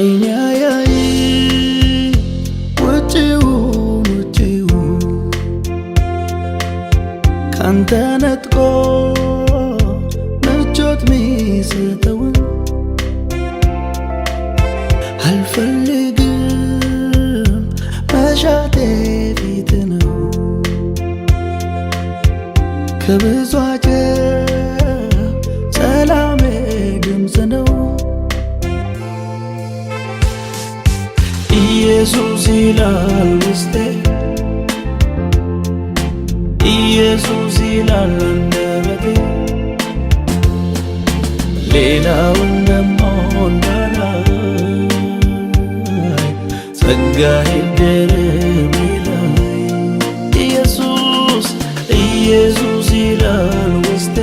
አይኔ ያይ ውጪውን ካንተ ነጥቆ ምቾት ሚሰጠውን አልፈልግም መሻቴ ፊት ነው ከብዙ አጀብ ሰላሜ ድምፅ ነው ኢየሱስ ይላል ውስጤ ኢየሱስ ይላል አንደበቴ ሌላውን ደሞ እንዳላይ ጸጋዬ ይደረብ ይላይ ኢየሱስ ኢየሱስ ይላል ውስጤ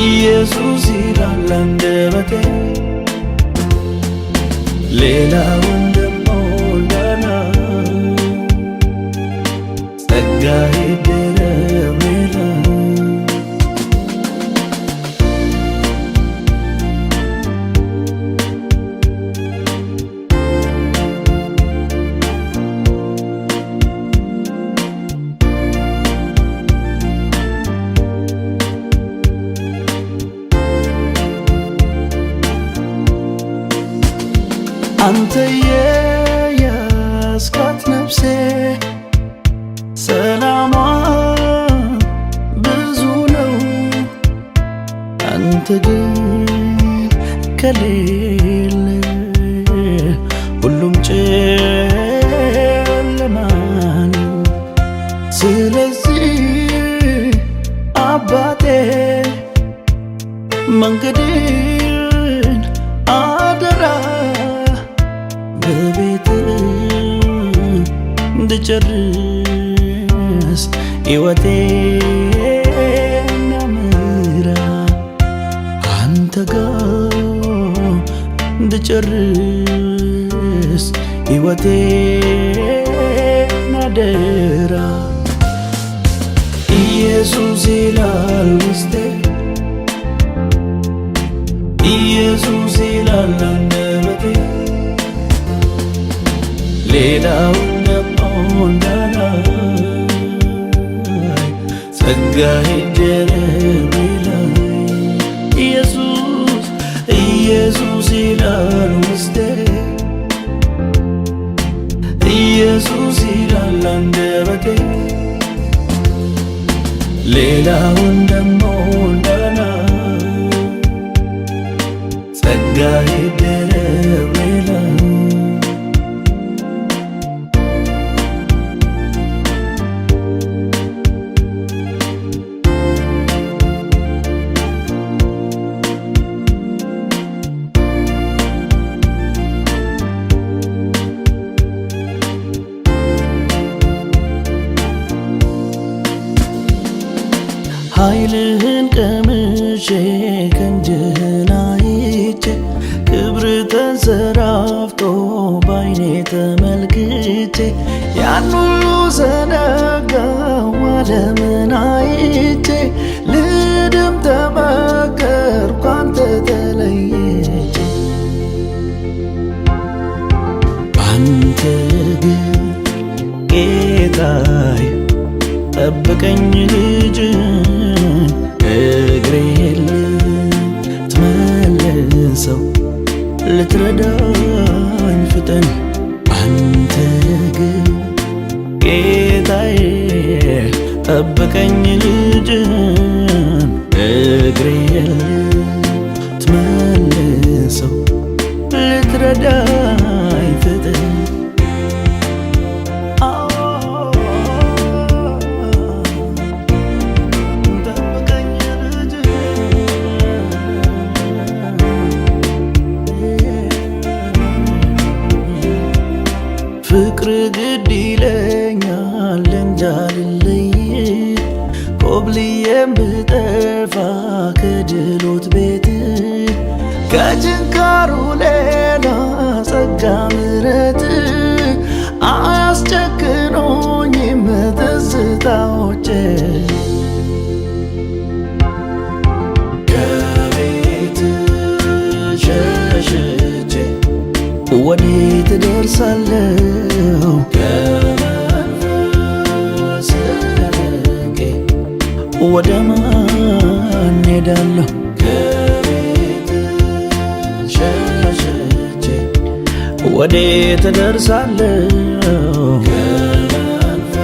ኢየሱስ ይላል አንደበቴ ሌላውን ደሞ እንዳላይ ጸጋዬ ይደረብ ይላይ አንተ የያዝካት ነፍሴ ሰላሟ ብዙ ነው አንተ ግን ከሌለ ሁሉም ጨለማ ነው ስለዚህ አባቴ መንገዴን አደራ በቤት እንድጨርስ ሕይወቴን አምራ አንተ ጋር እንድጨርስ ሕይወቴን አደራ ኢየሱስ ይላል ውስጤ ኢየሱስ ይላል አንደበቴ ሌላውን ደሞ እንዳላይ ጸጋዬ ይደረብ ይላይ ኢየሱስ ኢየሱስ ይላል ውስጤ ኢየሱስ ይላል አንደበቴ ሌላውን ደሞ እንዳላይ ጸጋዬ ይደረብ ይላይ ኃይልህን ቀምሼ ክንድህን አይቼ ክብር ተንሰራፍቶ ባይኔ ተመልክቼ ያን ሁሉ ዘነጋው ዓለምን አይቼ ልድም ተመከርኩ አንተ ተለይቼ አንተ ግን ጌታዬ ጠብቀኝ ልጅ እግሬን ልትመልሰው ልትረዳኝ ፍጠን አንተ ግን ጌታዬ ጠብቀኝ ልጅ እግሬን ልትመልሰው ልትረዳኝ ፍጠን ፍቅር ግድ ይለኛል እንዳልለይ ኮብልዬም ብጠፋ ከድሎት ቤት ከጭንካሩ ሌላ ጸጋ ምሕረት አያስጨክኖኝም ትዝታዎቼ ከቤት ወደ ማን ሄዳለሁ? ከቤት ሸሽቼ ወዴት እደርሳለሁ? ከመንፈስ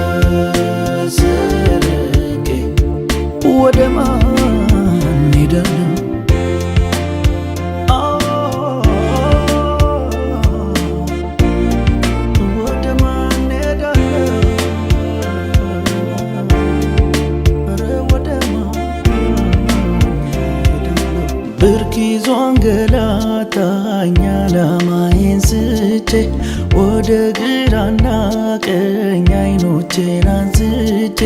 ርቄ ወደ ማን ሄዳለሁ? ብርክ ይዞ አንገላታኝ ዓላማዬን ስቼ ወደ ግራና ቀኝ ዓይኖቼን አንስቼ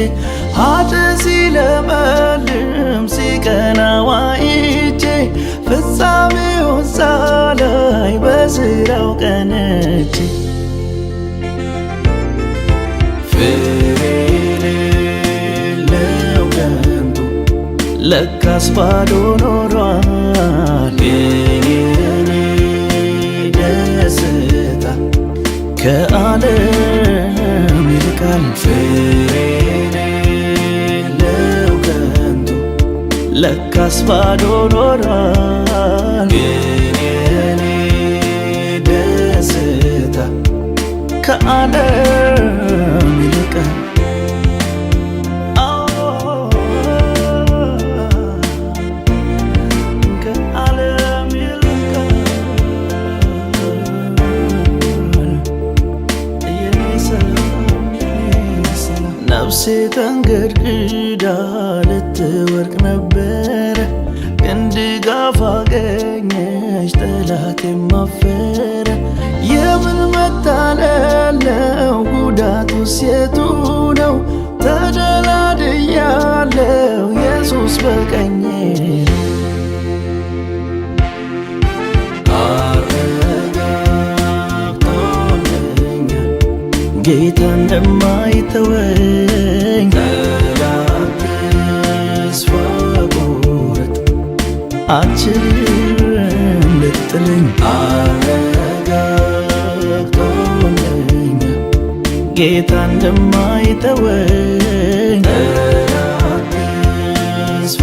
ኃጥእ ሲለመልም ሲቀና ዋይቼ ፍጻሜውን ሳላይ በሥራው ቀንቼ ለካስ ባዶ ኖሯል የኔ ደስታ ከዓለም ይልቃል። ፍሬ የሌለው ከንቱ ለካስ ባዶ ኖሯል የኔ ደስታ ከዓለም ይልቃል። ነፍሴ ተንገድግዳ ልትወድቅ ነበረ፣ ግን ድጋፍ አገኘች ጠላቴም አፈረ። የምን መታለል ነው? ጉዳቱስ የቱ ነው? ተደላድያለሁ ኢየሱስ በቀኜ ነው። ጌታ እንደማይተወኝ ጠላት ተስፋ ቆረጥ አትችልም ልጥለኝ። አረጋግጦልኛል ጌታ እንደማይተወኝ ጠላት ተስፋ